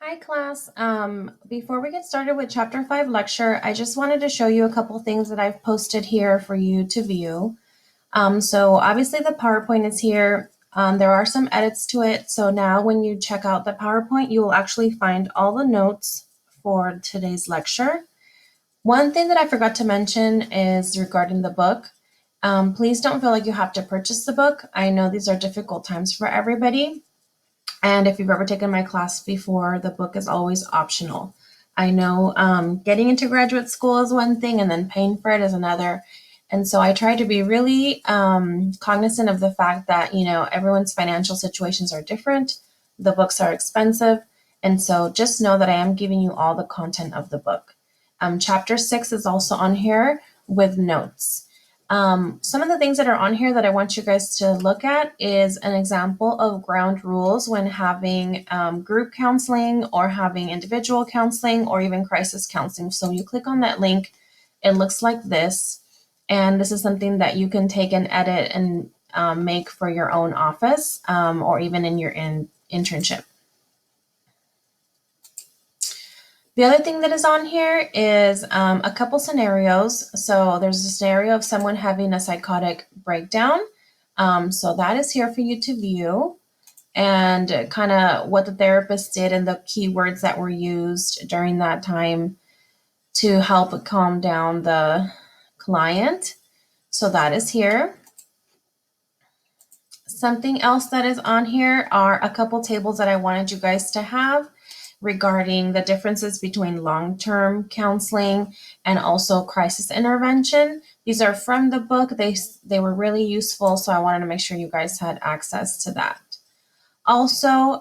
Hi class. Before we get started with chapter 5 lecture, I just wanted to show you a couple things that I've posted here for you to view. So obviously the PowerPoint is here. There are some edits to it. So now when you check out the PowerPoint, you will actually find all the notes for today's lecture. One thing that I forgot to mention is regarding the book. Please don't feel like you have to purchase the book. I know these are difficult times for everybody. And if you've ever taken my class before, the book is always optional. I know getting into graduate school is one thing, and then paying for it is another. And so I try to be really cognizant of the fact that, everyone's financial situations are different. The books are expensive. And so just know that I am giving you all the content of the book. Chapter 6 is also on here with notes. Some of the things that are on here that I want you guys to look at is an example of ground rules when having group counseling or having individual counseling or even crisis counseling. So you click on that link, it looks like this. And this is something that you can take and edit and make for your own office or even in your internship. The other thing that is on here is a couple scenarios. So there's a scenario of someone having a psychotic breakdown. So that is here for you to view and kind of what the therapist did and the keywords that were used during that time to help calm down the client. So that is here. Something else that is on here are a couple tables that I wanted you guys to have regarding the differences between long-term counseling and also crisis intervention. These are from the book. They were really useful, so I wanted to make sure you guys had access to that. Also,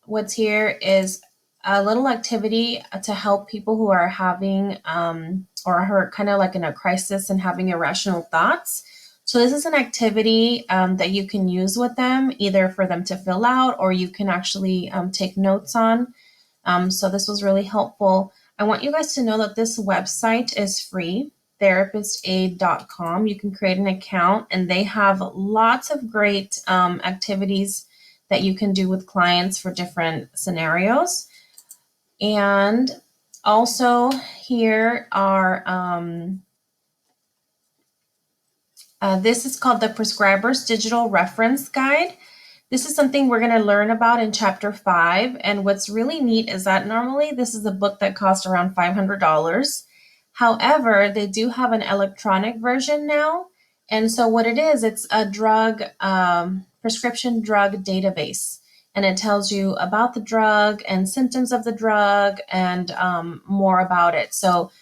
what's here is a little activity to help people who are having or who are kind of like in a crisis and having irrational thoughts. So this is an activity that you can use with them, either for them to fill out or you can actually take notes on. So this was really helpful. I want you guys to know that this website is free, therapistaid.com. You can create an account and they have lots of great activities that you can do with clients for different scenarios. And also here are, this is called the Prescriber's Digital Reference Guide. This is something we're going to learn about in chapter 5. And what's really neat is that normally this is a book that costs around $500. However, they do have an electronic version now. And so what it is, it's a prescription drug database. And it tells you about the drug and symptoms of the drug and more about it. So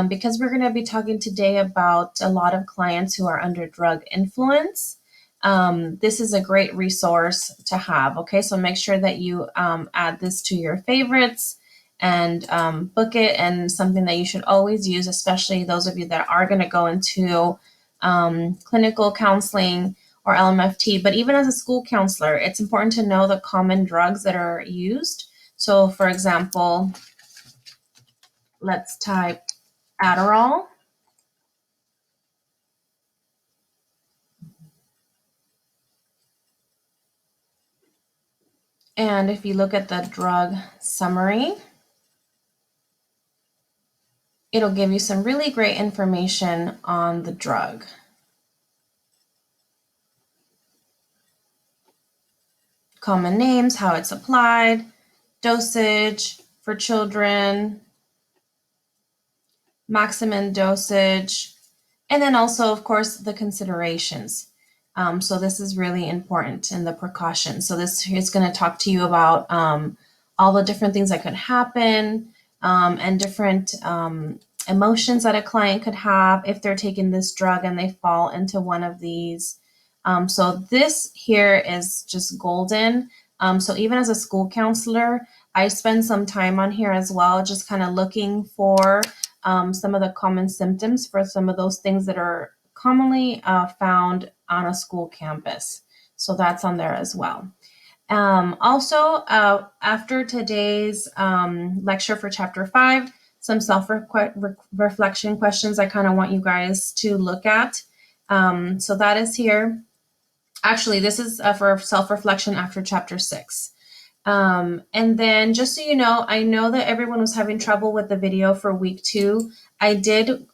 because we're going to be talking today about a lot of clients who are under drug influence, this is a great resource to have. Okay, so make sure that you add this to your favorites and book it, and something that you should always use, especially those of you that are going to go into clinical counseling or LMFT. But even as a school counselor, it's important to know the common drugs that are used. So for example, let's type Adderall. And if you look at the drug summary, it'll give you some really great information on the drug. Common names, how it's applied, dosage for children, maximum dosage, and then also, of course, the considerations. So this is really important in the precautions. So this is going to talk to you about all the different things that could happen and different emotions that a client could have if they're taking this drug and they fall into one of these. So this here is just golden. So even as a school counselor, I spend some time on here as well, just kind of looking for some of the common symptoms for some of those things that are commonly found on a school campus. So that's on there as well. Also, after today's lecture for chapter 5, some self-reflection questions I kind of want you guys to look at. So that is here. Actually, this is for self-reflection after chapter 6. And then just so you know, I know that everyone was having trouble with the video for week 2. I did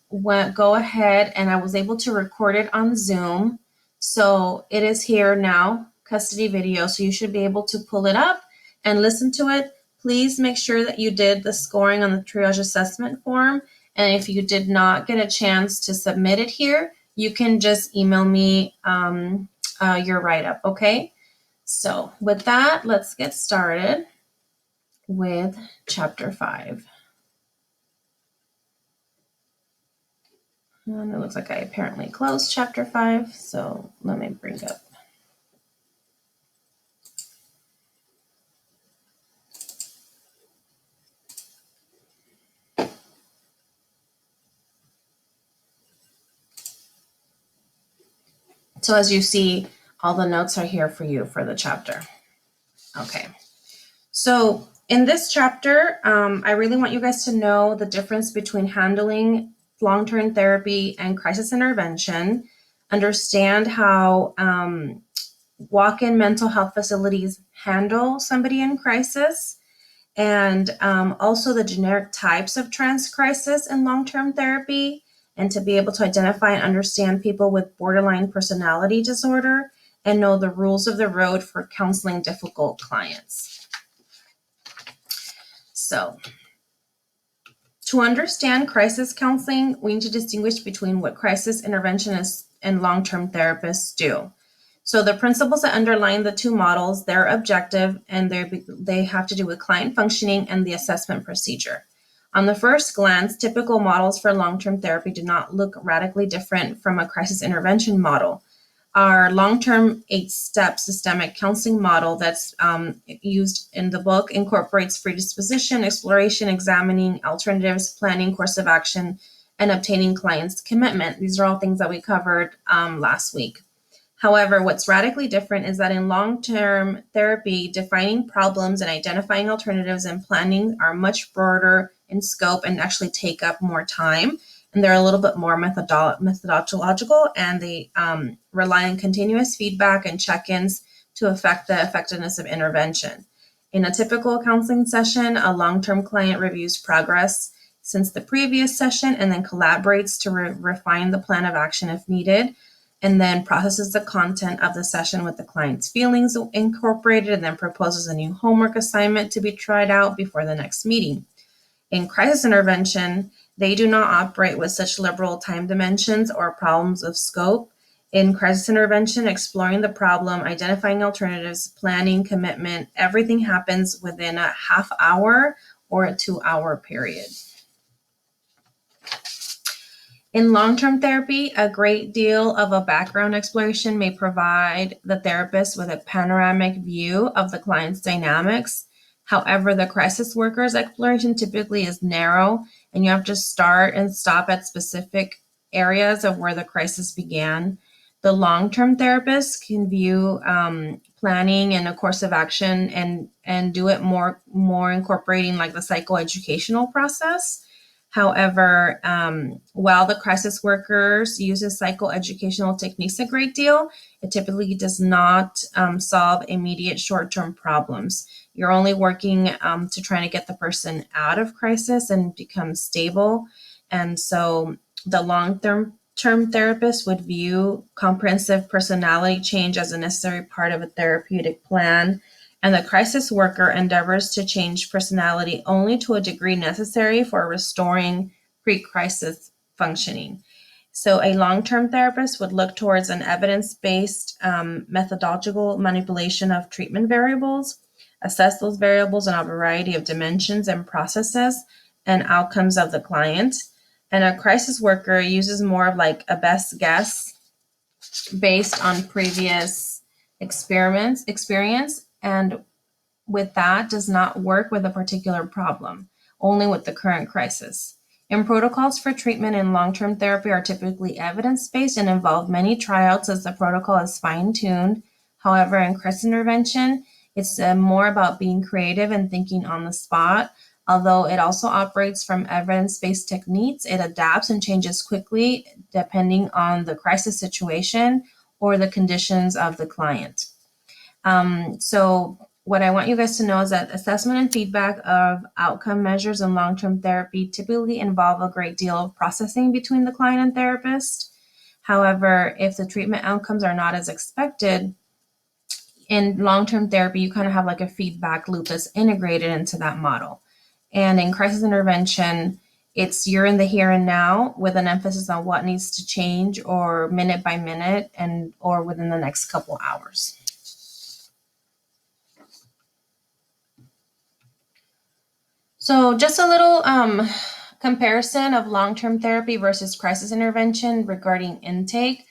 go ahead and I was able to record it on Zoom. So it is here now, custody video. So you should be able to pull it up and listen to it. Please make sure that you did the scoring on the triage assessment form. And if you did not get a chance to submit it here, you can just email me your write-up, okay? So with that, let's get started with chapter 5. And it looks like I apparently closed chapter 5, so let me bring up. So as you see, all the notes are here for you for the chapter. Okay. So in this chapter, I really want you guys to know the difference between handling long-term therapy and crisis intervention. Understand how walk-in mental health facilities handle somebody in crisis, and also the generic types of trans crisis and long-term therapy, and to be able to identify and understand people with borderline personality disorder and know the rules of the road for counseling difficult clients. So, to understand crisis counseling, we need to distinguish between what crisis interventionists and long-term therapists do. So the principles that underline the two models, they're objective and they have to do with client functioning and the assessment procedure. On the first glance, typical models for long-term therapy do not look radically different from a crisis intervention model. Our long-term 8-step systemic counseling model that's used in the book incorporates predisposition, exploration, examining alternatives, planning course of action, and obtaining clients' commitment. These are all things that we covered last week. However, what's radically different is that in long-term therapy, defining problems and identifying alternatives and planning are much broader in scope and actually take up more time. And they're a little bit more methodological, and they rely on continuous feedback and check-ins to affect the effectiveness of intervention. In a typical counseling session, a long-term client reviews progress since the previous session and then collaborates to refine the plan of action if needed, and then processes the content of the session with the client's feelings incorporated, and then proposes a new homework assignment to be tried out before the next meeting. In crisis intervention, they do not operate with such liberal time dimensions or problems of scope. In crisis intervention, exploring the problem, identifying alternatives, planning, commitment, everything happens within a half hour or a 2-hour period. In long-term therapy, a great deal of a background exploration may provide the therapist with a panoramic view of the client's dynamics. However, the crisis worker's exploration typically is narrow, and you have to start and stop at specific areas of where the crisis began. The long-term therapist can view planning and a course of action and do it more incorporating like the psychoeducational process. However, while the crisis workers uses psychoeducational techniques a great deal, it typically does not solve immediate short-term problems. You're only working to try to get the person out of crisis and become stable. And so the long-term therapist would view comprehensive personality change as a necessary part of a therapeutic plan, and the crisis worker endeavors to change personality only to a degree necessary for restoring pre-crisis functioning. So a long-term therapist would look towards an evidence-based methodological manipulation of treatment variables, assess those variables in a variety of dimensions and processes and outcomes of the client. And a crisis worker uses more of like a best guess based on previous experience, and with that does not work with a particular problem, only with the current crisis. And protocols for treatment in long-term therapy are typically evidence-based and involve many tryouts as the protocol is fine-tuned. However, in crisis intervention, it's more about being creative and thinking on the spot. Although it also operates from evidence-based techniques, it adapts and changes quickly depending on the crisis situation or the conditions of the client. So what I want you guys to know is that assessment and feedback of outcome measures in long-term therapy typically involve a great deal of processing between the client and therapist. However, if the treatment outcomes are not as expected, in long-term therapy, you kind of have like a feedback loop that's integrated into that model. And in crisis intervention, it's you're in the here and now with an emphasis on what needs to change or minute by minute and or within the next couple hours. So just a little comparison of long-term therapy versus crisis intervention regarding intake.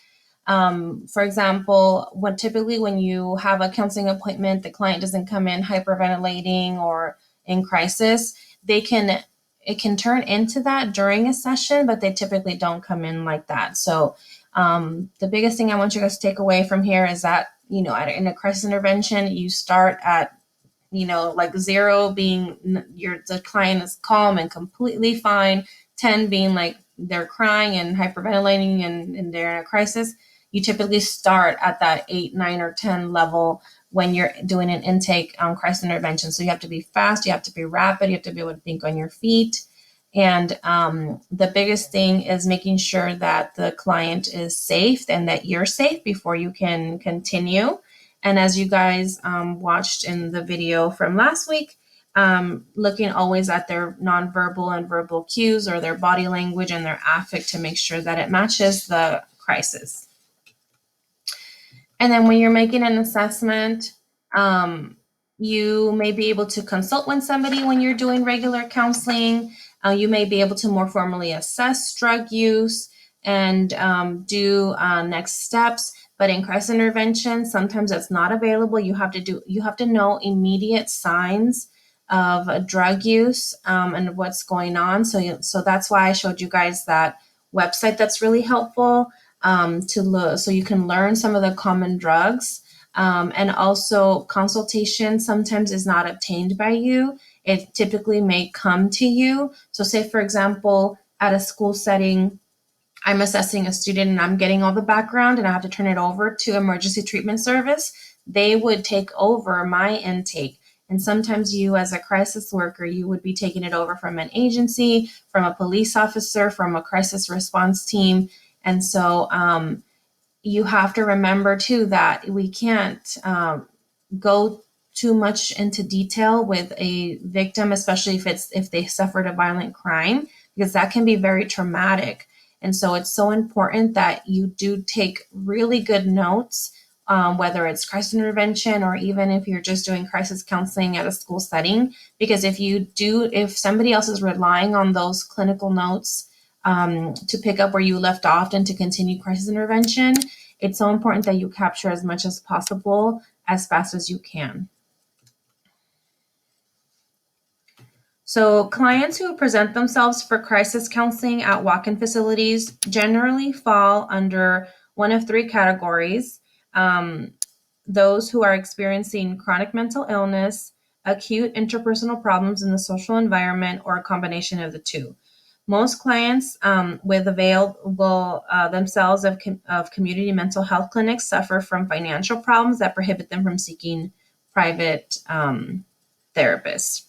For example, when you have a counseling appointment, the client doesn't come in hyperventilating or in crisis, it can turn into that during a session, but they typically don't come in like that. So the biggest thing I want you guys to take away from here is that, in a crisis intervention, you start at like 0 being the client is calm and completely fine, 10 being like they're crying and hyperventilating and they're in a crisis. You typically start at that 8, 9, or 10 level when you're doing an intake on crisis intervention. So you have to be fast, you have to be rapid, you have to be able to think on your feet. And the biggest thing is making sure that the client is safe and that you're safe before you can continue. And as you guys watched in the video from last week, looking always at their nonverbal and verbal cues or their body language and their affect to make sure that it matches the crisis. And then when you're making an assessment, you may be able to consult with somebody when you're doing regular counseling. You may be able to more formally assess drug use and do next steps. But in crisis intervention, sometimes that's not available. You have to know immediate signs of drug use and what's going on. So that's why I showed you guys that website that's really helpful to look, so you can learn some of the common drugs. And also consultation sometimes is not obtained by you. It typically may come to you. So say, for example, at a school setting, I'm assessing a student and I'm getting all the background and I have to turn it over to emergency treatment service. They would take over my intake. And sometimes you, as a crisis worker, you would be taking it over from an agency, from a police officer, from a crisis response team. And so you have to remember too that we can't go too much into detail with a victim, especially if they suffered a violent crime, because that can be very traumatic. And so it's so important that you do take really good notes, whether it's crisis intervention or even if you're just doing crisis counseling at a school setting, because if somebody else is relying on those clinical notes to pick up where you left off and to continue crisis intervention, it's so important that you capture as much as possible as fast as you can. So clients who present themselves for crisis counseling at walk-in facilities generally fall under one of 3 categories. Those who are experiencing chronic mental illness, acute interpersonal problems in the social environment, or a combination of the 2. Most clients with available themselves of community mental health clinics suffer from financial problems that prohibit them from seeking private therapists.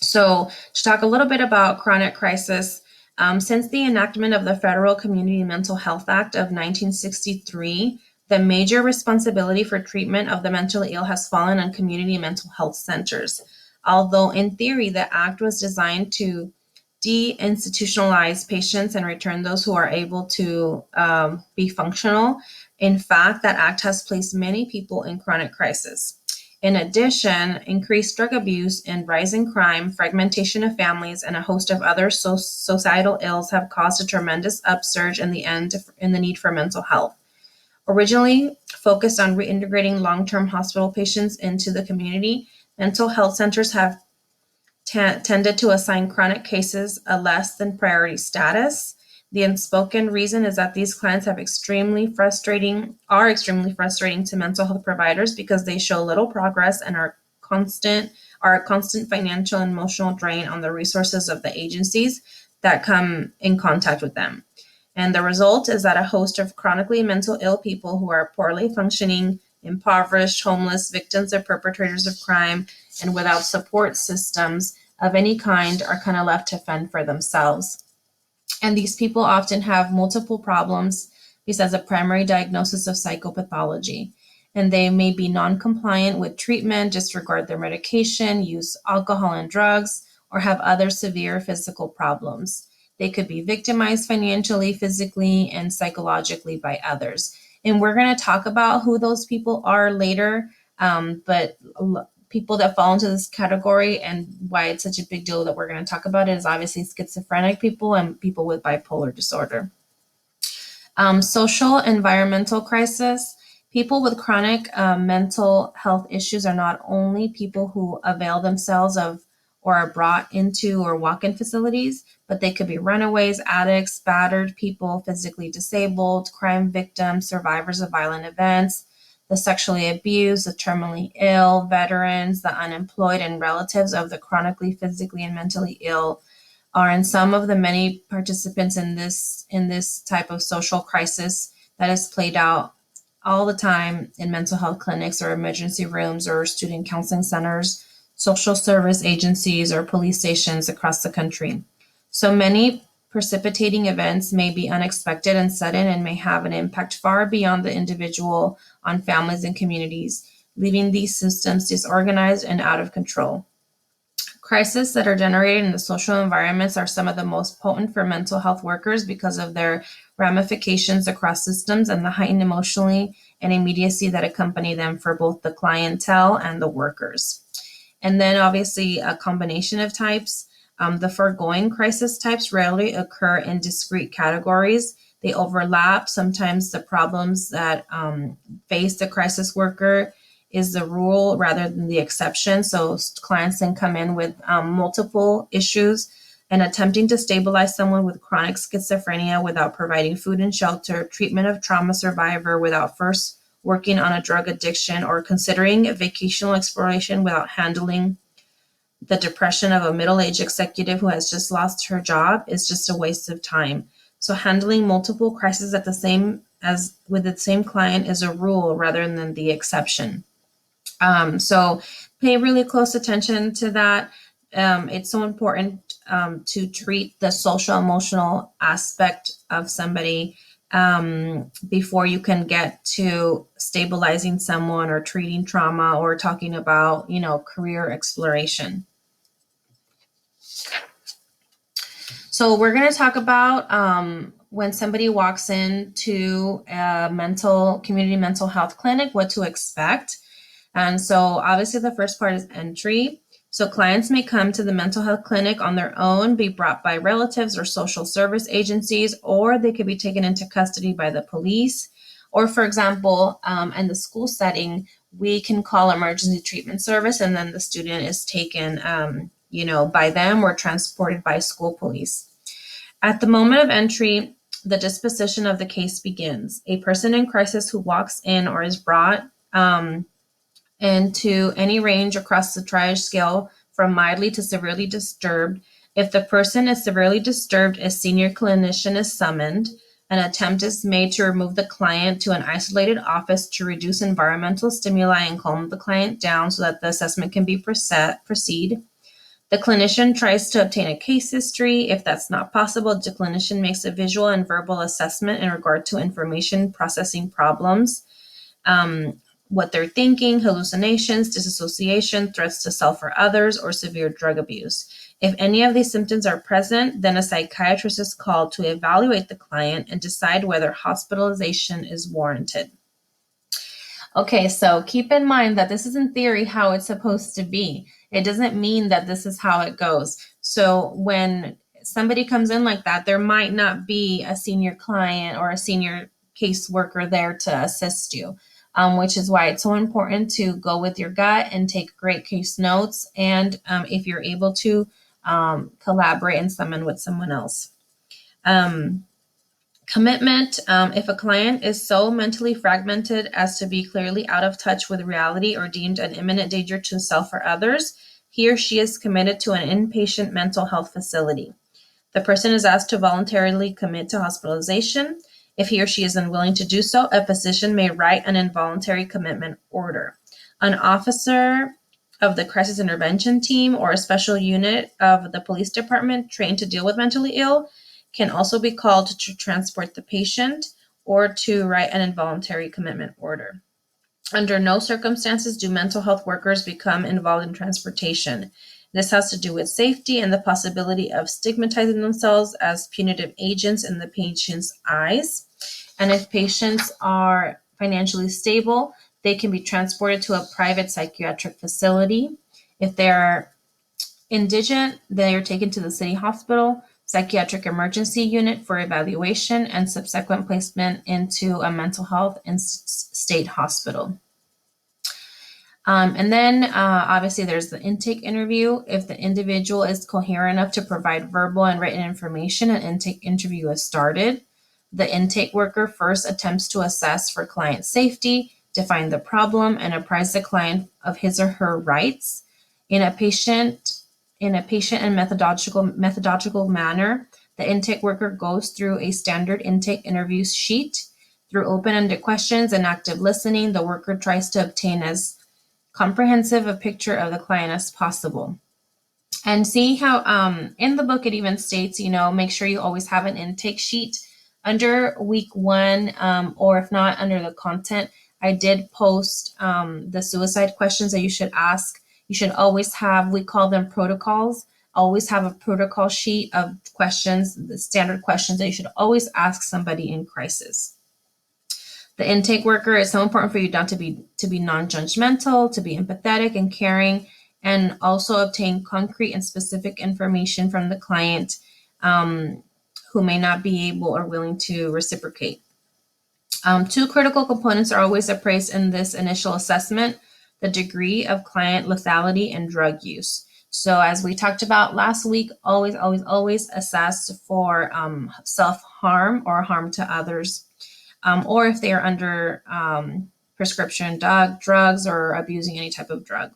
So to talk a little bit about chronic crisis, since the enactment of the Federal Community Mental Health Act of 1963, the major responsibility for treatment of the mentally ill has fallen on community mental health centers. Although in theory, the act was designed to deinstitutionalize patients and return those who are able to be functional, in fact, that act has placed many people in chronic crisis. In addition, increased drug abuse and rising crime, fragmentation of families, and a host of other societal ills have caused a tremendous upsurge in the need for mental health. Originally focused on reintegrating long-term hospital patients into the community, mental health centers have tended to assign chronic cases a less than priority status. The unspoken reason is that these clients are extremely frustrating to mental health providers because they show little progress and are a constant financial and emotional drain on the resources of the agencies that come in contact with them. And the result is that a host of chronically mental ill people who are poorly functioning impoverished, homeless, victims or perpetrators of crime, and without support systems of any kind are kind of left to fend for themselves. And these people often have multiple problems besides a primary diagnosis of psychopathology. And they may be non-compliant with treatment, disregard their medication, use alcohol and drugs, or have other severe physical problems. They could be victimized financially, physically, and psychologically by others. And we're going to talk about who those people are later, but people that fall into this category and why it's such a big deal that we're going to talk about it is obviously schizophrenic people and people with bipolar disorder. Social environmental crisis. People with chronic mental health issues are not only people who avail themselves of or are brought into or walk-in facilities, but they could be runaways, addicts, battered people, physically disabled, crime victims, survivors of violent events, the sexually abused, the terminally ill, veterans, the unemployed, and relatives of the chronically, physically, and mentally ill are in some of the many participants in this type of social crisis that is played out all the time in mental health clinics or emergency rooms or student counseling centers, social service agencies, or police stations across the country. So many precipitating events may be unexpected and sudden and may have an impact far beyond the individual on families and communities, leaving these systems disorganized and out of control. Crises that are generated in the social environments are some of the most potent for mental health workers because of their ramifications across systems and the heightened emotionally and immediacy that accompany them for both the clientele and the workers. And then obviously a combination of types. The foregoing crisis types rarely occur in discrete categories. They overlap. Sometimes the problems that face the crisis worker is the rule rather than the exception. So clients can come in with multiple issues and attempting to stabilize someone with chronic schizophrenia without providing food and shelter, treatment of trauma survivor without first working on a drug addiction, or considering a vocational exploration without handling the depression of a middle-aged executive who has just lost her job is just a waste of time. So handling multiple crises at the same as with the same client is a rule rather than the exception. So pay really close attention to that. It's so important to treat the social emotional aspect of somebody before you can get to stabilizing someone or treating trauma or talking about, career exploration. So we're going to talk about when somebody walks into a community mental health clinic, what to expect. And so obviously the first part is entry. So clients may come to the mental health clinic on their own, be brought by relatives or social service agencies, or they could be taken into custody by the police. Or for example, in the school setting, we can call emergency treatment service and then the student is taken, by them or transported by school police. At the moment of entry, the disposition of the case begins. A person in crisis who walks in or is brought into any range across the triage scale from mildly to severely disturbed. If the person is severely disturbed, a senior clinician is summoned. An attempt is made to remove the client to an isolated office to reduce environmental stimuli and calm the client down so that the assessment can proceed. The clinician tries to obtain a case history. If that's not possible, the clinician makes a visual and verbal assessment in regard to information processing problems, what they're thinking, hallucinations, disassociation, threats to self or others, or severe drug abuse. If any of these symptoms are present, then a psychiatrist is called to evaluate the client and decide whether hospitalization is warranted. Okay, so keep in mind that this is in theory how it's supposed to be. It doesn't mean that this is how it goes. So when somebody comes in like that, there might not be a senior client or a senior caseworker there to assist you, which is why it's so important to go with your gut and take great case notes. And if you're able to collaborate and summon with someone else. Commitment. If a client is so mentally fragmented as to be clearly out of touch with reality or deemed an imminent danger to self or others, he or she is committed to an inpatient mental health facility. The person is asked to voluntarily commit to hospitalization. If he or she is unwilling to do so, a physician may write an involuntary commitment order. An officer of the crisis intervention team or a special unit of the police department trained to deal with mentally ill can also be called to transport the patient or to write an involuntary commitment order. Under no circumstances do mental health workers become involved in transportation. This has to do with safety and the possibility of stigmatizing themselves as punitive agents in the patient's eyes. And if patients are financially stable, they can be transported to a private psychiatric facility. If they're indigent, they are taken to the city hospital, psychiatric emergency unit for evaluation and subsequent placement into a mental health and state hospital. And then obviously there's the intake interview. If the individual is coherent enough to provide verbal and written information, an intake interview is started. The intake worker first attempts to assess for client safety, define the problem, and apprise the client of his or her rights. In a patient and methodological manner, the intake worker goes through a standard intake interview sheet. Through open-ended questions and active listening, the worker tries to obtain as comprehensive a picture of the client as possible. And see how in the book it even states, make sure you always have an intake sheet under week 1, or if not under the content. I did post the suicide questions that you should ask. You should always have, we call them protocols, always have a protocol sheet of questions, the standard questions that you should always ask somebody in crisis. The intake worker is so important for you not to be non-judgmental, to be empathetic and caring, and also obtain concrete and specific information from the client who may not be able or willing to reciprocate. 2 critical components are always appraised in this initial assessment: the degree of client lethality and drug use. So as we talked about last week, always assess for self-harm or harm to others. Or if they are under prescription drugs or abusing any type of drug.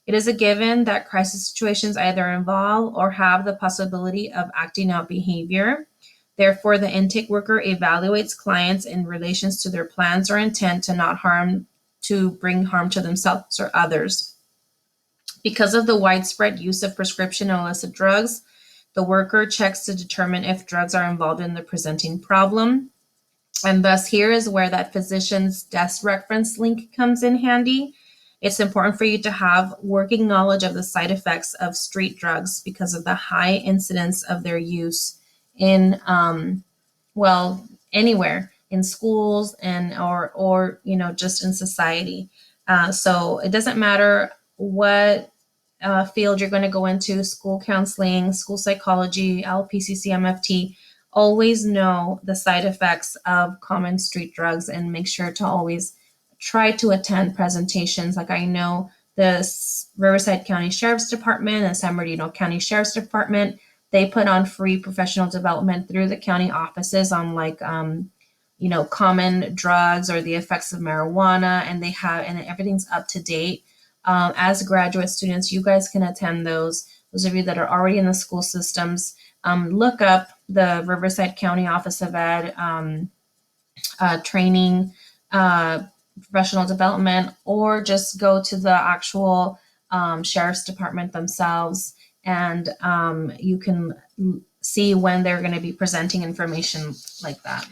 It is a given that crisis situations either involve or have the possibility of acting out behavior. Therefore, the intake worker evaluates clients in relation to their plans or intent to bring harm to themselves or others. Because of the widespread use of prescription and illicit drugs, the worker checks to determine if drugs are involved in the presenting problem. And thus here is where that physician's desk reference link comes in handy. It's important for you to have working knowledge of the side effects of street drugs because of the high incidence of their use in, anywhere, in schools and or just in society. So it doesn't matter what field you're going to go into, school counseling, school psychology, LPCC, MFT. Always know the side effects of common street drugs and make sure to always try to attend presentations. Like I know the Riverside County Sheriff's Department and San Bernardino County Sheriff's Department, they put on free professional development through the county offices on common drugs or the effects of marijuana, and everything's up to date. As graduate students, you guys can attend those. Those of you that are already in the school systems, look up the Riverside County Office of Ed training, professional development, or just go to the actual sheriff's department themselves, and you can see when they're going to be presenting information like that.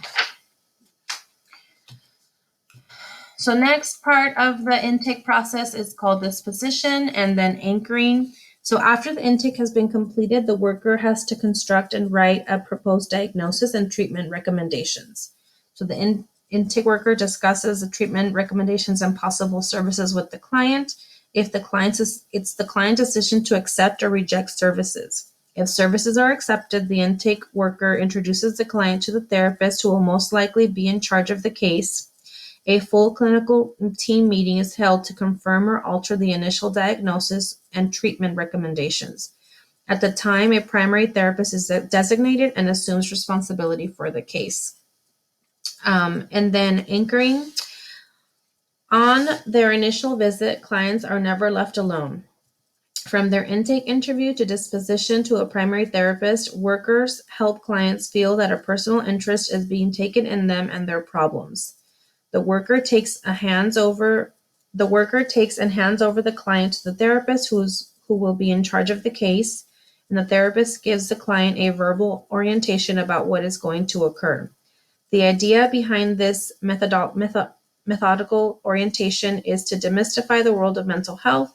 So next part of the intake process is called disposition and then anchoring. So after the intake has been completed, the worker has to construct and write a proposed diagnosis and treatment recommendations. So the intake worker discusses the treatment recommendations and possible services with the client. It's the client's decision to accept or reject services. If services are accepted, the intake worker introduces the client to the therapist who will most likely be in charge of the case. A full clinical team meeting is held to confirm or alter the initial diagnosis and treatment recommendations. At the time, a primary therapist is designated and assumes responsibility for the case. And then anchoring. On their initial visit, clients are never left alone. From their intake interview to disposition to a primary therapist, workers help clients feel that a personal interest is being taken in them and their problems. The worker takes and hands over the client to the therapist who will be in charge of the case, and the therapist gives the client a verbal orientation about what is going to occur. The idea behind this methodical orientation is to demystify the world of mental health,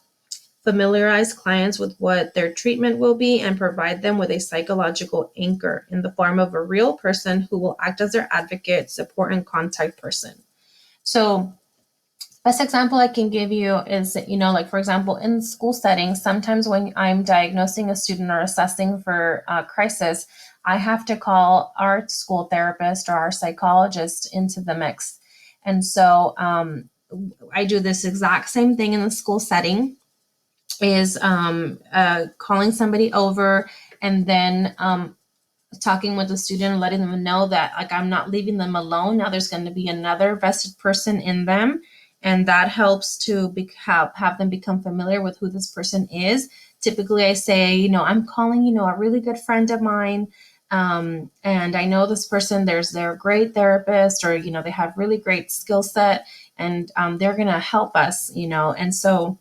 familiarize clients with what their treatment will be, and provide them with a psychological anchor in the form of a real person who will act as their advocate, support, and contact person. So, best example I can give you is, like for example, in school settings, sometimes when I'm diagnosing a student or assessing for a crisis, I have to call our school therapist or our psychologist into the mix. And so I do this exact same thing in the school setting, is calling somebody over and then talking with the student and letting them know that like I'm not leaving them alone. Now there's going to be another vested person in them, and that helps to have them become familiar with who this person is. Typically I say, I'm calling, a really good friend of mine, and I know this person, they're a great therapist, or they have really great skill set, and they're going to help us, and so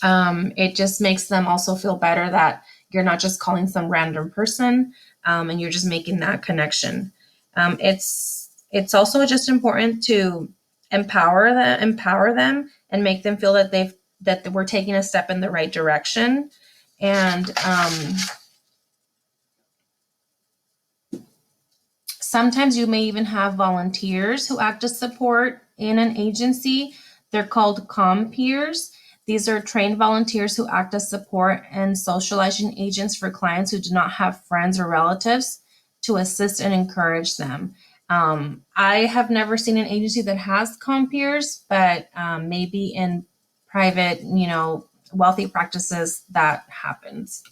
it just makes them also feel better that you're not just calling some random person, and you're just making that connection. It's also just important to empower them and make them feel that we're taking a step in the right direction. And sometimes you may even have volunteers who act as support in an agency. They're called compeers. These are trained volunteers who act as support and socializing agents for clients who do not have friends or relatives to assist and encourage them. I have never seen an agency that has compeers, but maybe in private, wealthy practices that happens.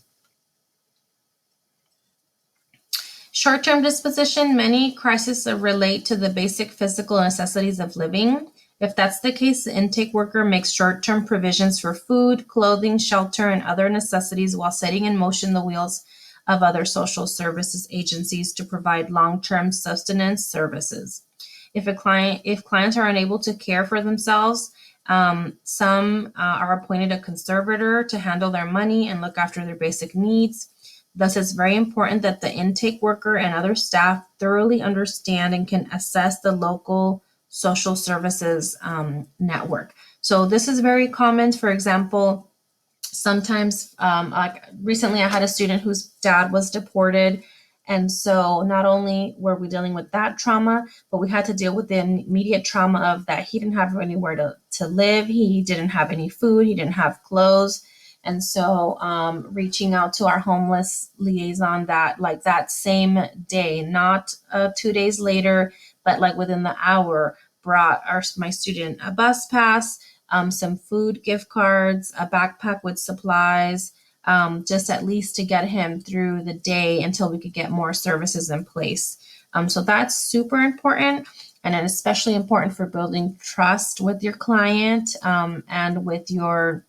Short-term disposition, many crises relate to the basic physical necessities of living. If that's the case, the intake worker makes short-term provisions for food, clothing, shelter, and other necessities while setting in motion the wheels of other social services agencies to provide long-term sustenance services. If clients are unable to care for themselves, some are appointed a conservator to handle their money and look after their basic needs. Thus, it's very important that the intake worker and other staff thoroughly understand and can assess the local social services network. So this is very common. For example, sometimes, like recently I had a student whose dad was deported. And so not only were we dealing with that trauma, but we had to deal with the immediate trauma of that he didn't have anywhere to live. He didn't have any food. He didn't have clothes. And so reaching out to our homeless liaison that same day, not 2 days later, but like within the hour, brought my student a bus pass, some food gift cards, a backpack with supplies, just at least to get him through the day until we could get more services in place. So that's super important, and especially important for building trust with your client and with your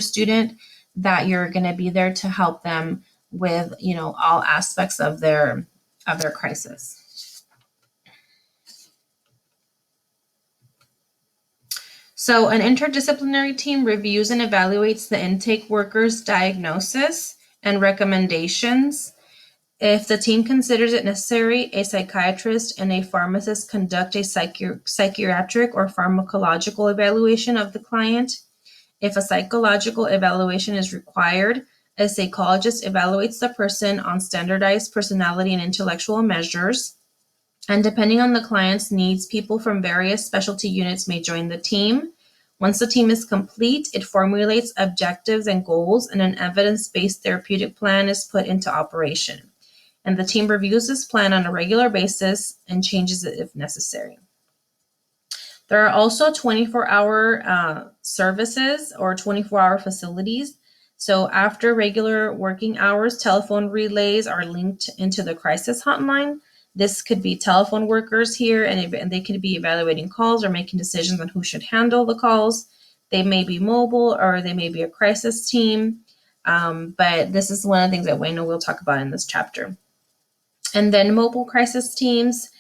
student, that you're going to be there to help them with all aspects of their crisis. So an interdisciplinary team reviews and evaluates the intake worker's diagnosis and recommendations. If the team considers it necessary, a psychiatrist and a pharmacist conduct a psychiatric or pharmacological evaluation of the client. If a psychological evaluation is required, a psychologist evaluates the person on standardized personality and intellectual measures. And depending on the client's needs, people from various specialty units may join the team. Once the team is complete, it formulates objectives and goals, and an evidence-based therapeutic plan is put into operation. And the team reviews this plan on a regular basis and changes it if necessary. There are also 24-hour services or 24-hour facilities. So after regular working hours, telephone relays are linked into the crisis hotline. This could be telephone workers here, and they could be evaluating calls or making decisions on who should handle the calls. They may be mobile or they may be a crisis team. But this is one of the things that Wayne will talk about in this chapter. And then mobile crisis teams.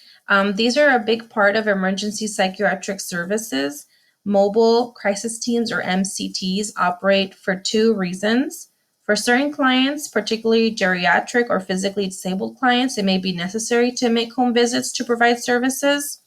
These are a big part of emergency psychiatric services. Mobile crisis teams, or MCTs, operate for two reasons. For certain clients, particularly geriatric or physically disabled clients, it may be necessary to make home visits to provide services.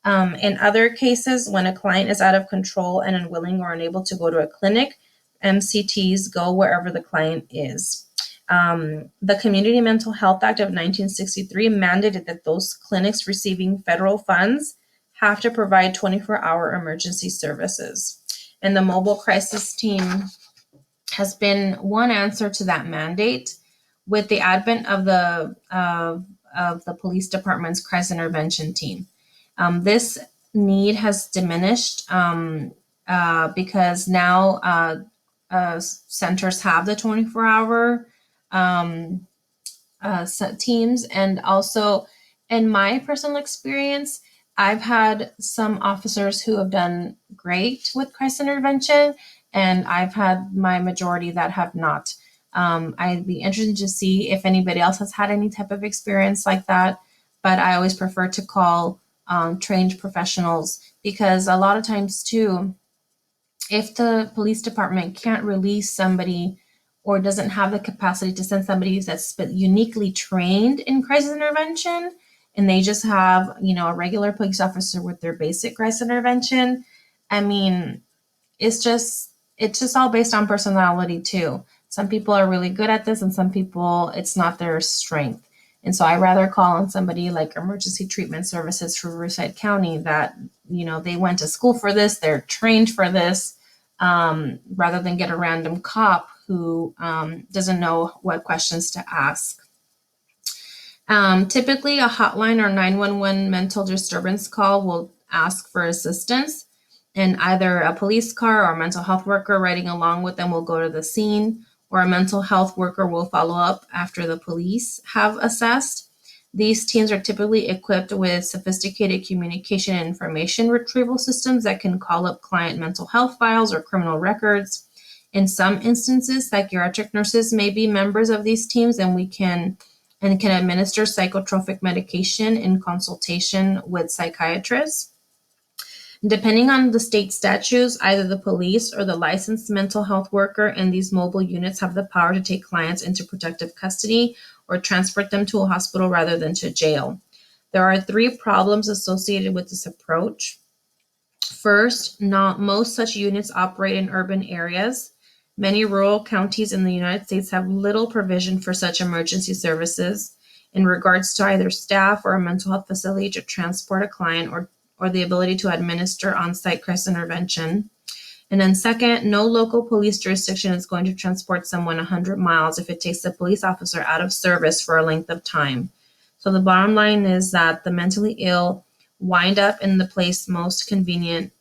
In other cases, when a client is out of control and unwilling or unable to go to a clinic, MCTs go wherever the client is. The Community Mental Health Act of 1963 mandated that those clinics receiving federal funds have to provide 24-hour emergency services. And the mobile crisis team has been one answer to that mandate. With the advent of the police department's crisis intervention team, this need has diminished because now centers have the 24-hour teams. And also, in my personal experience, I've had some officers who have done great with crisis intervention, and I've had my majority that have not. I'd be interested to see if anybody else has had any type of experience like that, but I always prefer to call trained professionals, because a lot of times too, if the police department can't release somebody or doesn't have the capacity to send somebody that's uniquely trained in crisis intervention, and they just have, a regular police officer with their basic crisis intervention, I mean, it's just all based on personality too. Some people are really good at this, and some people, it's not their strength. And so I rather call on somebody like Emergency Treatment Services for Riverside County that, they went to school for this, they're trained for this, rather than get a random cop who doesn't know what questions to ask. Typically, a hotline or 911 mental disturbance call will ask for assistance, and either a police car or a mental health worker riding along with them will go to the scene, or a mental health worker will follow up after the police have assessed. These teams are typically equipped with sophisticated communication and information retrieval systems that can call up client mental health files or criminal records. In some instances, psychiatric nurses may be members of these teams, and can administer psychotropic medication in consultation with psychiatrists. Depending on the state statutes, either the police or the licensed mental health worker in these mobile units have the power to take clients into protective custody or transport them to a hospital rather than to jail. There are three problems associated with this approach. First, not most such units operate in urban areas. Many rural counties in the United States have little provision for such emergency services in regards to either staff or a mental health facility to transport a client or the ability to administer on-site crisis intervention. And then second, no local police jurisdiction is going to transport someone 100 miles if it takes a police officer out of service for a length of time. So the bottom line is that the mentally ill wind up in the place most convenient,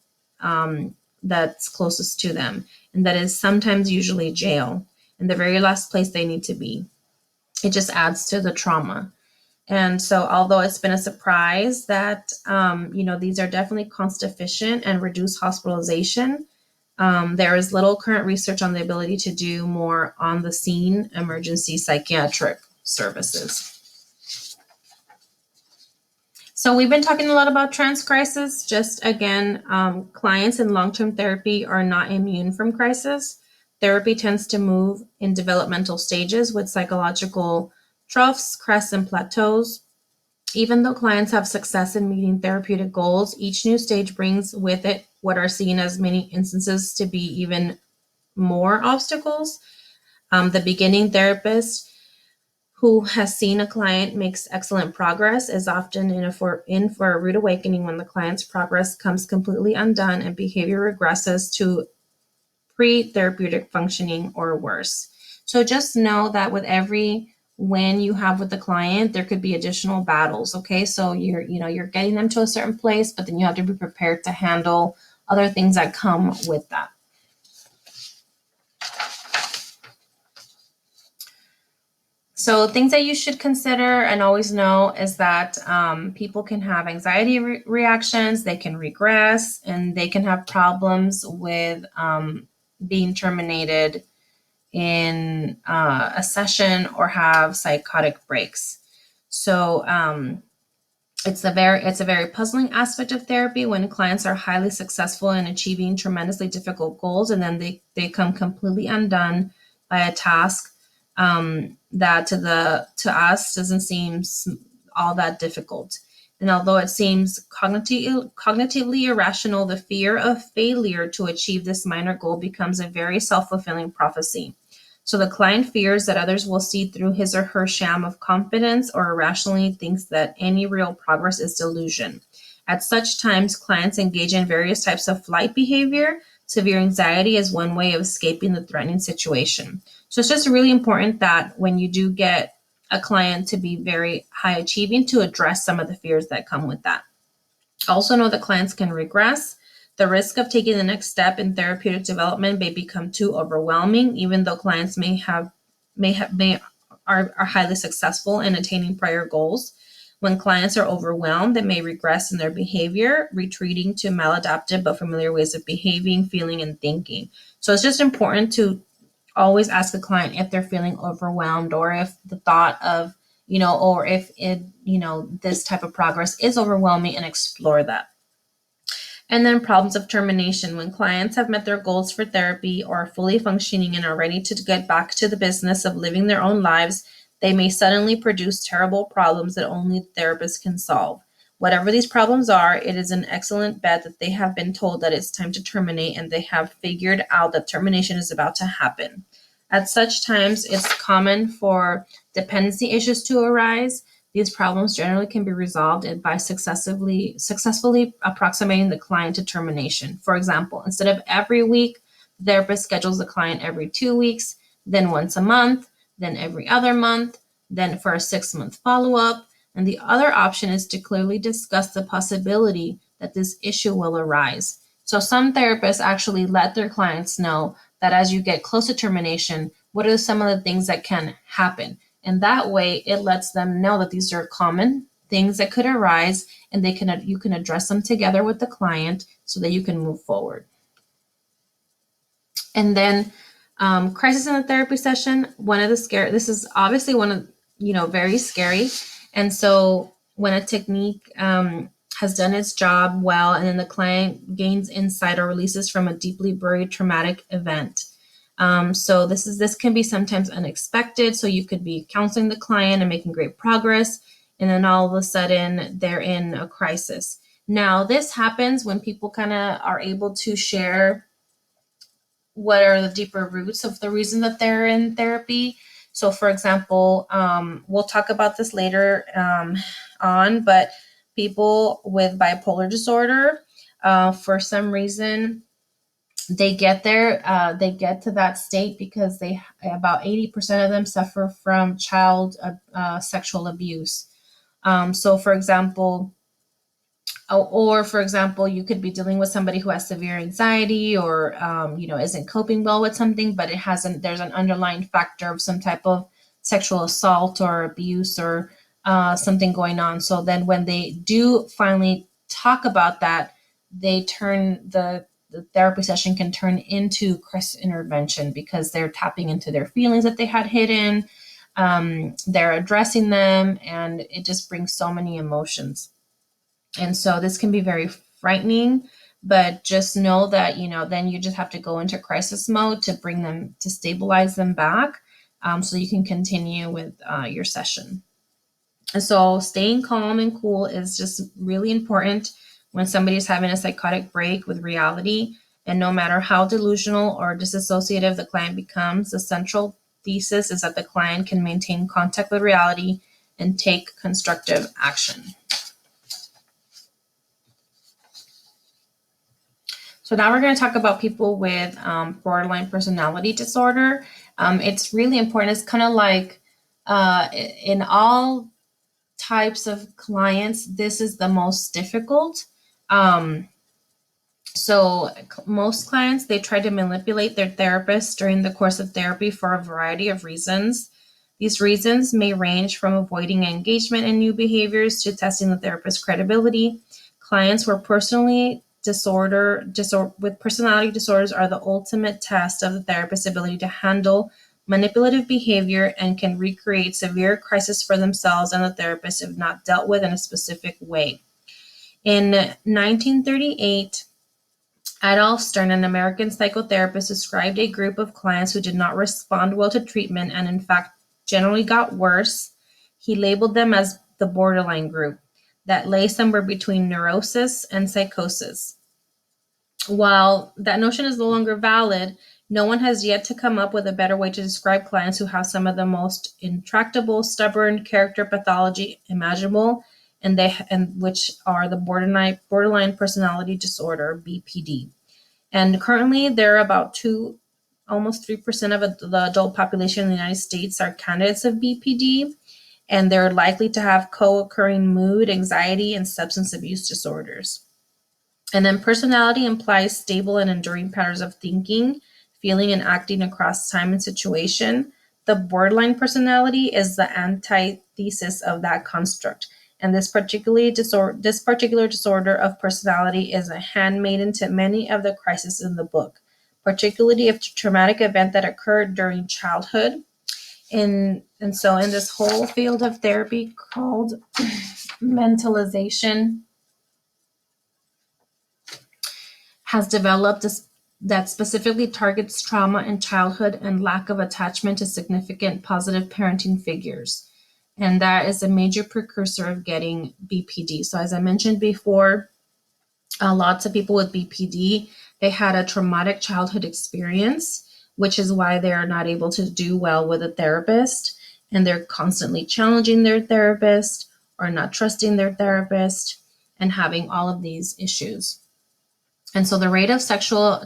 that's closest to them, and that is sometimes usually jail, and the very last place they need to be. It just adds to the trauma. And so, although it's been a surprise that, these are definitely cost efficient and reduce hospitalization, there is little current research on the ability to do more on the scene emergency psychiatric services. So we've been talking a lot about trans crisis. Just again, clients in long-term therapy are not immune from crisis. Therapy tends to move in developmental stages with psychological troughs, crests, and plateaus. Even though clients have success in meeting therapeutic goals, each new stage brings with it what are seen as many instances to be even more obstacles. The beginning therapist who has seen a client makes excellent progress is often in for a rude awakening when the client's progress comes completely undone and behavior regresses to pre-therapeutic functioning or worse. So just know that with every win you have with the client, there could be additional battles. Okay, so you're getting them to a certain place, but then you have to be prepared to handle other things that come with that. So things that you should consider and always know is that people can have anxiety reactions, they can regress, and they can have problems with being terminated in a session or have psychotic breaks. So it's a very puzzling aspect of therapy when clients are highly successful in achieving tremendously difficult goals, and then they come completely undone by a task that to us doesn't seem all that difficult. And although it seems cognitively irrational, the fear of failure to achieve this minor goal becomes a very self-fulfilling prophecy. So the client fears that others will see through his or her sham of confidence or irrationally thinks that any real progress is delusion. At such times, clients engage in various types of flight behavior. Severe anxiety is one way of escaping the threatening situation. So it's just really important that when you do get a client to be very high achieving, to address some of the fears that come with that. Also know that clients can regress. The risk of taking the next step in therapeutic development may become too overwhelming, even though clients are highly successful in attaining prior goals. When clients are overwhelmed, they may regress in their behavior, retreating to maladaptive but familiar ways of behaving, feeling, and thinking. So it's just important to always ask a client if they're feeling overwhelmed, or if the thought of, or if this type of progress is overwhelming, and explore that. And then problems of termination. When clients have met their goals for therapy or are fully functioning and are ready to get back to the business of living their own lives, they may suddenly produce terrible problems that only therapists can solve. Whatever these problems are, it is an excellent bet that they have been told that it's time to terminate, and they have figured out that termination is about to happen. At such times, it's common for dependency issues to arise. These problems generally can be resolved by successfully approximating the client to termination. For example, instead of every week, the therapist schedules the client every 2 weeks, then once a month, then every other month, then for a 6-month follow-up. And the other option is to clearly discuss the possibility that this issue will arise. So some therapists actually let their clients know that as you get close to termination, what are some of the things that can happen? And that way it lets them know that these are common things that could arise, and you can address them together with the client so that you can move forward. And then crisis in the therapy session, this is obviously one of, very scary. And so when a technique has done its job well, and then the client gains insight or releases from a deeply buried traumatic event. So this can be sometimes unexpected. So you could be counseling the client and making great progress, and then all of a sudden they're in a crisis. Now this happens when people kind of are able to share what are the deeper roots of the reason that they're in therapy. So for example, we'll talk about this later on, but people with bipolar disorder, for some reason, they get to that state because about 80% of them suffer from child sexual abuse. So for example, you could be dealing with somebody who has severe anxiety, or isn't coping well with something, but there's an underlying factor of some type of sexual assault or abuse, or something going on. So then when they do finally talk about that, the therapy session can turn into crisis intervention, because they're tapping into their feelings that they had hidden. They're addressing them, and it just brings so many emotions. And so this can be very frightening, but just know that, then you just have to go into crisis mode to stabilize them back, so you can continue with your session. And so staying calm and cool is just really important when somebody is having a psychotic break with reality. And no matter how delusional or disassociative the client becomes, the central thesis is that the client can maintain contact with reality and take constructive action. So now we're going to talk about people with borderline personality disorder. It's really important. It's kind of like in all types of clients, this is the most difficult. So most clients, they try to manipulate their therapist during the course of therapy for a variety of reasons. These reasons may range from avoiding engagement in new behaviors to testing the therapist's credibility. Clients with personality disorders are the ultimate test of the therapist's ability to handle manipulative behavior and can recreate severe crisis for themselves and the therapist if not dealt with in a specific way. In 1938, Adolf Stern, an American psychotherapist, described a group of clients who did not respond well to treatment and, in fact, generally got worse. He labeled them as the borderline group that lay somewhere between neurosis and psychosis. While that notion is no longer valid, no one has yet to come up with a better way to describe clients who have some of the most intractable, stubborn character pathology imaginable, and which are the borderline personality disorder, BPD. And currently, there are about almost 3% of the adult population in the United States are candidates of BPD, and they're likely to have co-occurring mood, anxiety, and substance abuse disorders. And then personality implies stable and enduring patterns of thinking, feeling, and acting across time and situation. The borderline personality is the antithesis of that construct. And this particular disorder of personality is a handmaiden to many of the crises in the book, particularly if traumatic event that occurred during childhood. And so in this whole field of therapy called mentalization has developed that specifically targets trauma in childhood and lack of attachment to significant positive parenting figures. And that is a major precursor of getting BPD. So as I mentioned before, lots of people with BPD, they had a traumatic childhood experience, which is why they are not able to do well with a therapist. And they're constantly challenging their therapist or not trusting their therapist and having all of these issues. And so the rate of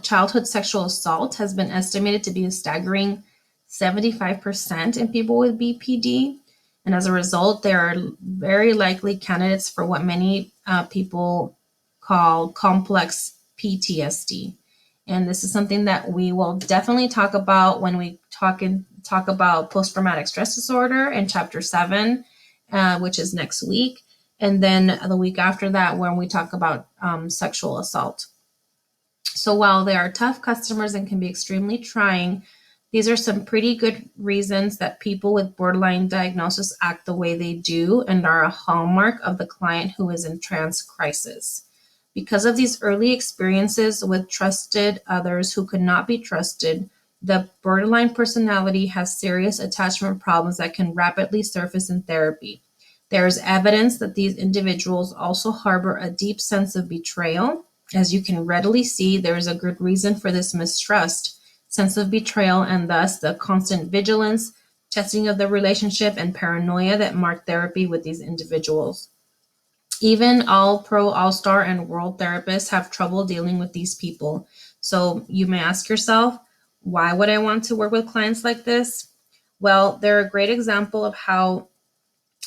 childhood sexual assault has been estimated to be a staggering 75% in people with BPD. And as a result, they are very likely candidates for what many people call complex PTSD. And this is something that we will definitely talk about when we talk about post-traumatic stress disorder in chapter 7, which is next week. And then the week after that, when we talk about sexual assault. So while they are tough customers and can be extremely trying, these are some pretty good reasons that people with borderline diagnosis act the way they do and are a hallmark of the client who is in trans crisis. Because of these early experiences with trusted others who could not be trusted, the borderline personality has serious attachment problems that can rapidly surface in therapy. There is evidence that these individuals also harbor a deep sense of betrayal. As you can readily see, there is a good reason for this mistrust, sense of betrayal, and thus the constant vigilance, testing of the relationship, and paranoia that mark therapy with these individuals. Even all-pro, all-star, and world therapists have trouble dealing with these people. So you may ask yourself, why would I want to work with clients like this? Well, they're a great example of how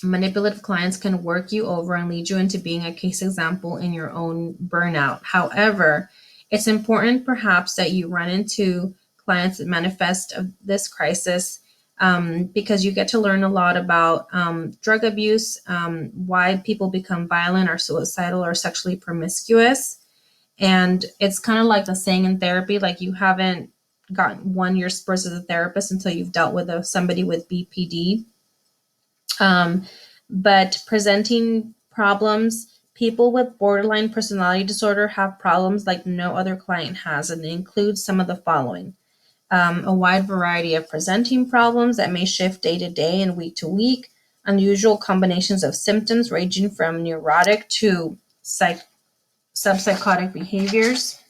manipulative clients can work you over and lead you into being a case example in your own burnout. However, it's important perhaps that you run into clients that manifest of this crisis because you get to learn a lot about drug abuse, why people become violent or suicidal or sexually promiscuous. And it's kind of like the saying in therapy, like you haven't won your spurs as a therapist until you've dealt with somebody with BPD. But presenting problems, people with borderline personality disorder have problems like no other client has, and it includes some of the following. A wide variety of presenting problems that may shift day to day and week to week, unusual combinations of symptoms ranging from neurotic to subpsychotic behaviors,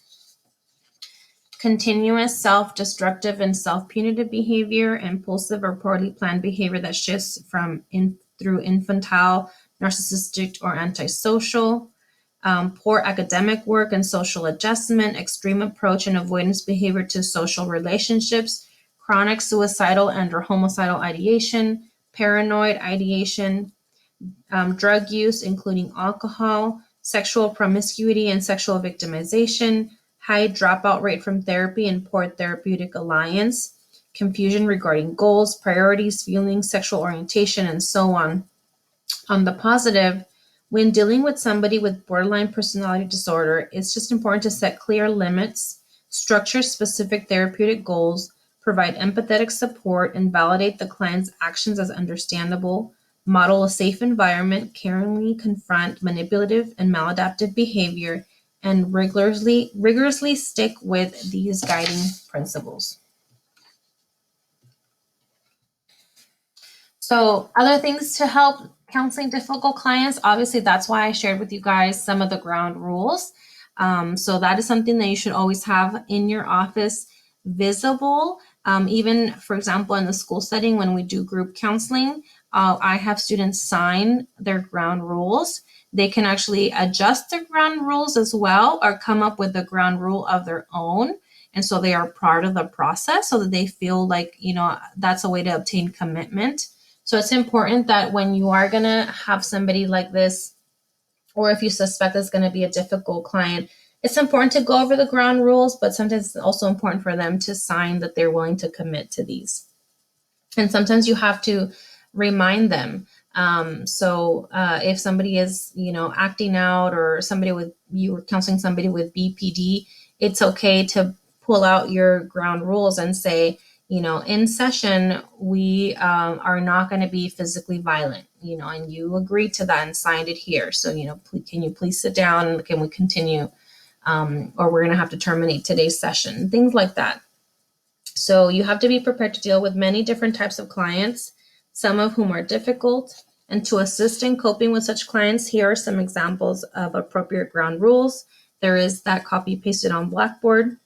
continuous self-destructive and self-punitive behavior, impulsive or poorly planned behavior that shifts through infantile, narcissistic, or antisocial, poor academic work and social adjustment, extreme approach and avoidance behavior to social relationships, chronic suicidal and or homicidal ideation, paranoid ideation, drug use, including alcohol, sexual promiscuity and sexual victimization, high dropout rate from therapy and poor therapeutic alliance, confusion regarding goals, priorities, feelings, sexual orientation, and so on. On the positive, when dealing with somebody with borderline personality disorder, it's just important to set clear limits, structure specific therapeutic goals, provide empathetic support, and validate the client's actions as understandable, model a safe environment, caringly confront manipulative and maladaptive behavior, and rigorously stick with these guiding principles. So other things to help counseling difficult clients, obviously that's why I shared with you guys some of the ground rules. So that is something that you should always have in your office visible. Even, for example, in the school setting, when we do group counseling, I have students sign their ground rules. They can actually adjust their ground rules as well, or come up with a ground rule of their own. And so they are part of the process so that they feel like, that's a way to obtain commitment. So it's important that when you are going to have somebody like this, or if you suspect it's going to be a difficult client, it's important to go over the ground rules, but sometimes it's also important for them to sign that they're willing to commit to these. And sometimes you have to remind them. So if somebody is, acting out, or you were counseling somebody with BPD, it's okay to pull out your ground rules and say, in session, we are not going to be physically violent, and you agreed to that and signed it here. So, can you please sit down? Can we continue? Or we're going to have to terminate today's session, things like that. So you have to be prepared to deal with many different types of clients, some of whom are difficult. And to assist in coping with such clients, here are some examples of appropriate ground rules. There is that copy pasted on Blackboard.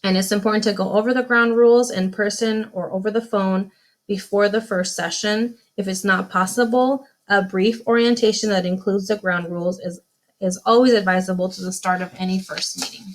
And it's important to go over the ground rules in person or over the phone before the first session. If it's not possible, a brief orientation that includes the ground rules is always advisable to the start of any first meeting.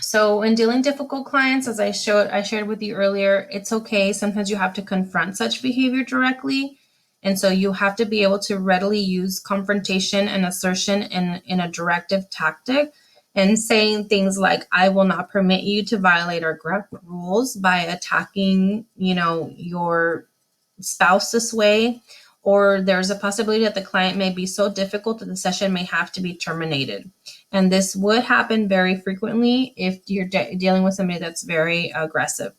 So in dealing difficult clients, as I shared with you earlier, it's okay. Sometimes you have to confront such behavior directly. And so you have to be able to readily use confrontation and assertion in a directive tactic, and saying things like, I will not permit you to violate our group rules by attacking, your spouse this way. Or there's a possibility that the client may be so difficult that the session may have to be terminated. And this would happen very frequently if you're dealing with somebody that's very aggressive.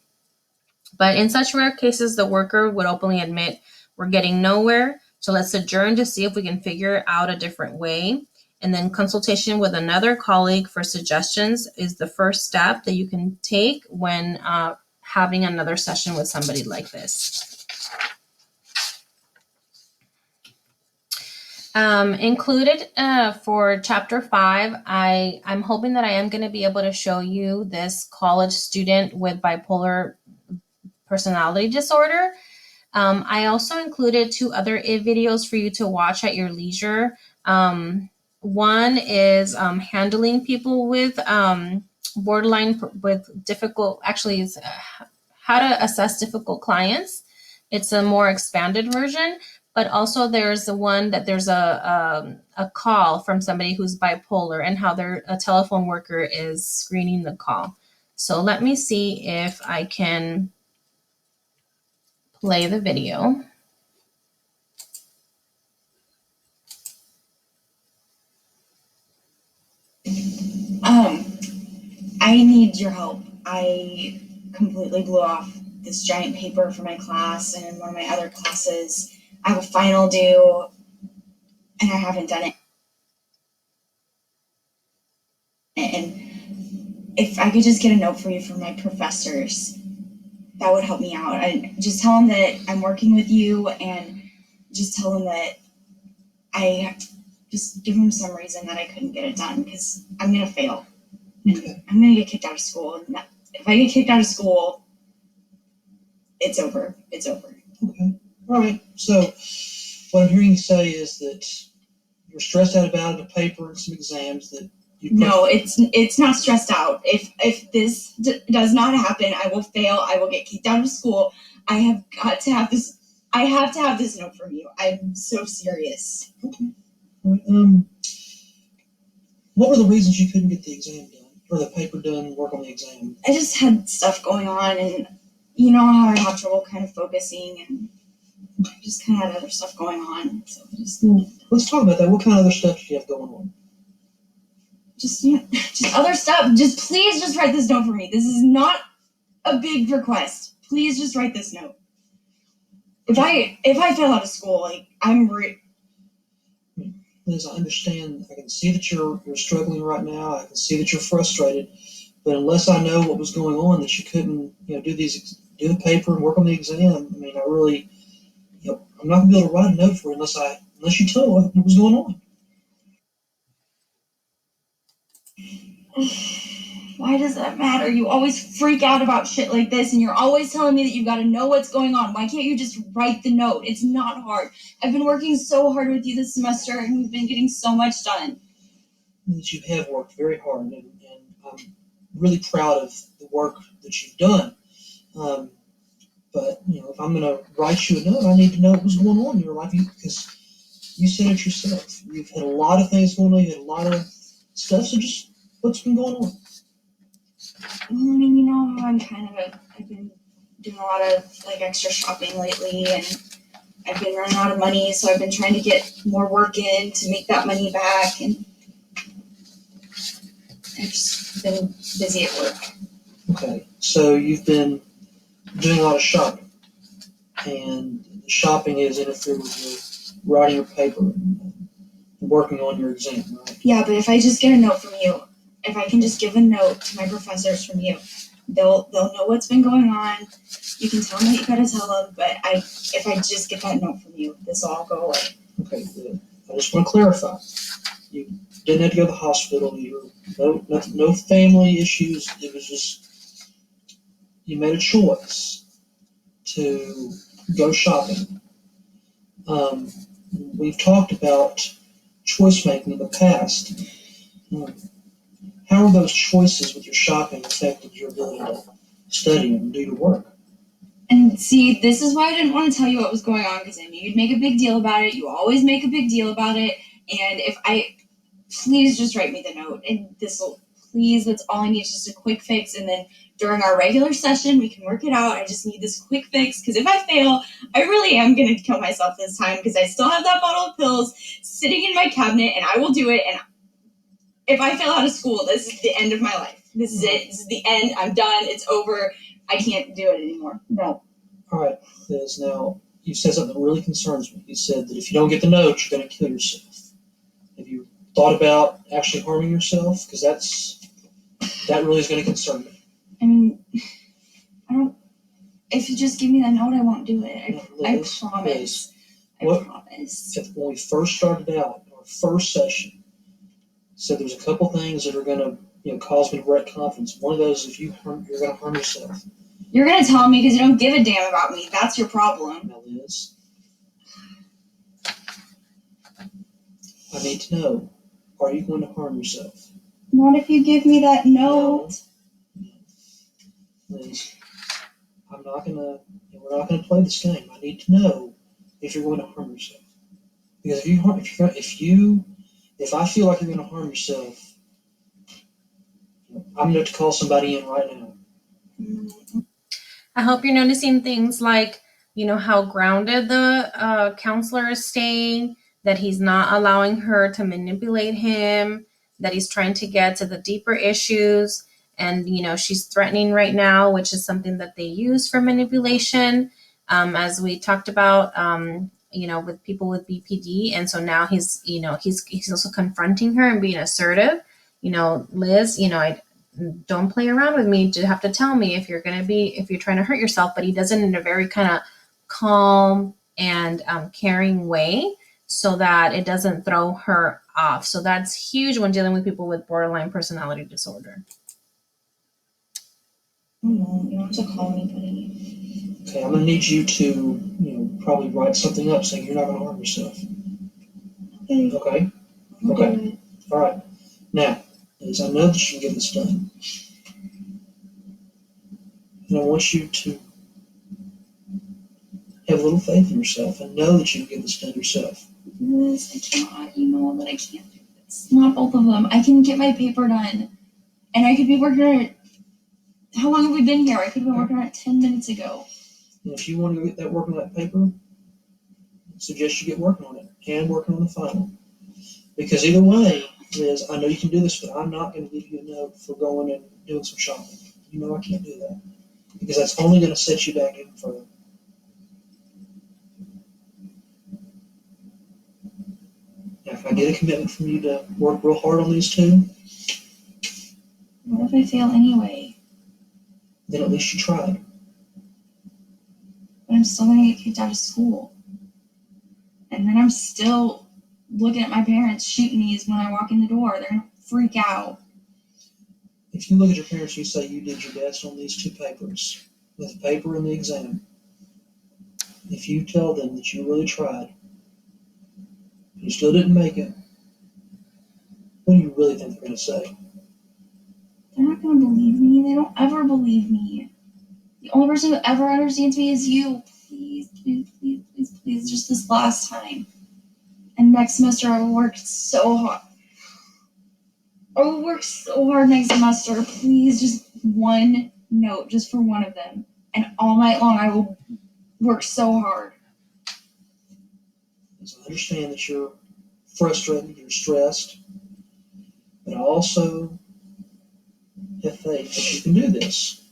But in such rare cases, the worker would openly admit, we're getting nowhere, so let's adjourn to see if we can figure out a different way. And then consultation with another colleague for suggestions is the first step that you can take when having another session with somebody like this. Included for chapter 5, I'm hoping that I am going to be able to show you this college student with bipolar personality disorder. I also included 2 other videos for you to watch at your leisure. One is handling people with borderline, with difficult, actually it's how to assess difficult clients. It's a more expanded version. But also there's the one that there's a call from somebody who's bipolar, and how a telephone worker is screening the call. So let me see if I can play the video. I need your help. I completely blew off this giant paper for my class and one of my other classes. I have a final due and I haven't done it. And if I could just get a note for you from my professors, that would help me out. I just tell them that I'm working with you, and just tell them that just give them some reason that I couldn't get it done, because I'm going to fail. Okay. I'm going to get kicked out of school. And if I get kicked out of school, it's over. It's over. Okay. All right. So what I'm hearing you say is that you're stressed out about the paper and some exams that you put. No, it's not stressed out. If this does not happen, I will fail. I will get kicked out of school. I have got to have this. I have to have this note from you. I'm so serious. Okay. All right. What were the reasons you couldn't get the exam done, or the paper done, work on the exam? I just had stuff going on, and you know how I have trouble kind of focusing, and I just kind of had other stuff going on. So Let's talk about that. What kind of other stuff do you have going on? just other stuff. Just please just write this note for me. This is not a big request. Please just write this note. If I fail out of school, like Liz, I understand. I can see that you're struggling right now. I can see that you're frustrated. But unless I know what was going on, that you couldn't, do the paper and work on the exam. I mean, I really, I'm not gonna be able to write a note for you unless you tell me what was going on. Why does that matter? You always freak out about shit like this, and you're always telling me that you've got to know what's going on. Why can't you just write the note? It's not hard. I've been working so hard with you this semester, and we've been getting so much done. That you have worked very hard, and I'm really proud of the work that you've done. But if I'm going to write you a note, I need to know what was going on in your life, because you said it yourself. You've had a lot of things going on. You had a lot of stuff. So just what's been going on? Well, I mean, you know how I've been doing a lot of extra shopping lately, and I've been running out of money, so I've been trying to get more work in to make that money back, and I've just been busy at work. Okay, so you've been doing a lot of shopping, and the shopping has interfered with your writing your paper and working on your exam, right? Yeah, but if I just get a note from you, if I can just give a note to my professors from you, they'll know what's been going on. You can tell them what you gotta tell them, but if I just get that note from you, this will all go away. Okay, good. I just want to clarify. You didn't have to go to the hospital. No family issues. It was just you made a choice to go shopping. We've talked about choice making in the past. How are those choices with your shopping affected your ability to study and do your work? And see, this is why I didn't want to tell you what was going on, because I knew you'd make a big deal about it. You always make a big deal about it. And please just write me the note. And that's all I need, just a quick fix. And then during our regular session, we can work it out. I just need this quick fix, because if I fail, I really am going to kill myself this time, because I still have that bottle of pills sitting in my cabinet, and I will do it. And if I fail out of school, this is the end of my life. This is it. This is the end. I'm done. It's over. I can't do it anymore. No. All right, Liz, now you said something that really concerns me. You said that if you don't get the note, you're going to kill yourself. Have you thought about actually harming yourself? Because that really is going to concern me. I mean, if you just give me that note, I won't do it. I promise. I promise. When we first started out, our first session, said there's a couple things that are going to cause me to wreck confidence. One of those is you're going to harm yourself. You're going to tell me because you don't give a damn about me. That's your problem. Now, Liz, I need to know, are you going to harm yourself? Not if you give me that note. No. Liz, we're not going to play this game. I need to know if you're going to harm yourself. Because if I feel like you're going to harm yourself, I'm going to have to call somebody in right now. I hope you're noticing things like, how grounded the counselor is staying, that he's not allowing her to manipulate him, that he's trying to get to the deeper issues. And, she's threatening right now, which is something that they use for manipulation, as we talked about, with people with BPD. And so now he's also confronting her and being assertive. Liz, I don't play around with me. You have to tell me if you're trying to hurt yourself. But he does it in a very kind of calm and caring way, so that it doesn't throw her off. So that's huge when dealing with people with borderline personality disorder. You don't have to call anybody. Okay, I'm going to need you to, probably write something up saying you're not going to harm yourself. Okay? Okay. All right. Now, Liz, I know that you can get this done. And I want you to have a little faith in yourself and know that you can get this done yourself. Liz, I cannot. You know that I can't do this. Not both of them. I can get my paper done. And I could be working on it. How long have we been here? I could have been working on it 10 minutes ago. And if you want to get that working on that paper, I suggest you get working on it and working on the final. Because either way, Liz, I know you can do this, but I'm not going to give you a note for going and doing some shopping. You know I can't do that. Because that's only going to set you back even further. Now, if I get a commitment from you to work real hard on these two, What if I fail anyway? then at least you tried. But I'm still gonna get kicked out of school. And then I'm still looking at my parents shoot knees when I walk in the door. They're gonna freak out. If you look at your parents and you say you did your best on these two papers, the paper and the exam, if you tell them that you really tried, and you still didn't make it, what do you really think they're going to say? They're not gonna believe me. They don't ever believe me. The only person who ever understands me is you. Please, please, please, please, please, just this last time. And next semester I will work so hard. I will work so hard next semester. Please, just one note, just for one of them. And all night long I will work so hard. Because I understand that you're frustrated, you're stressed, but I also have faith that you can do this.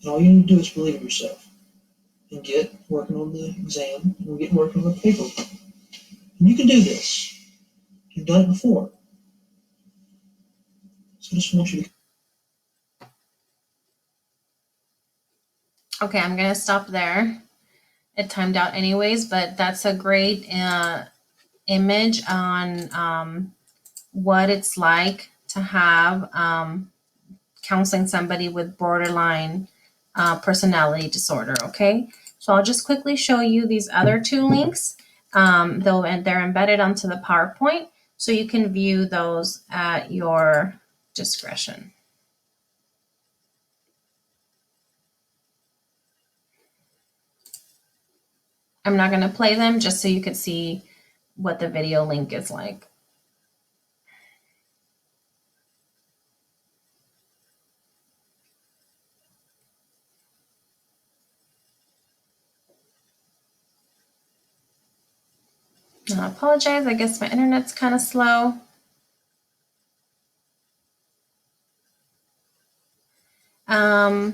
And all you need to do is believe in yourself and get working on the exam and get working on the paper. And you can do this. You've done it before. So I just want you to. Okay, I'm gonna stop there. It timed out anyways, but that's a great image on what it's like to have counseling somebody with borderline personality disorder. Okay, so I'll just quickly show you these other two links. They're embedded onto the PowerPoint, so you can view those at your discretion. I'm not going to play them just so you can see what the video link is like. I apologize. I guess my internet's kind of slow. I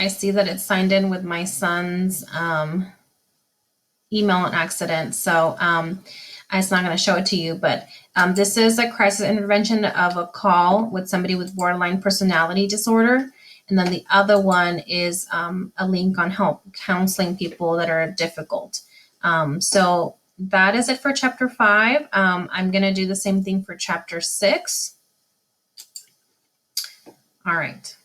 see that it's signed in with my son's email on accident, so I'm not going to show it to you, but this is a crisis intervention of a call with somebody with borderline personality disorder. And then the other one is a link on help counseling people that are difficult. So that is it for chapter 5. I'm going to do the same thing for chapter 6. All right.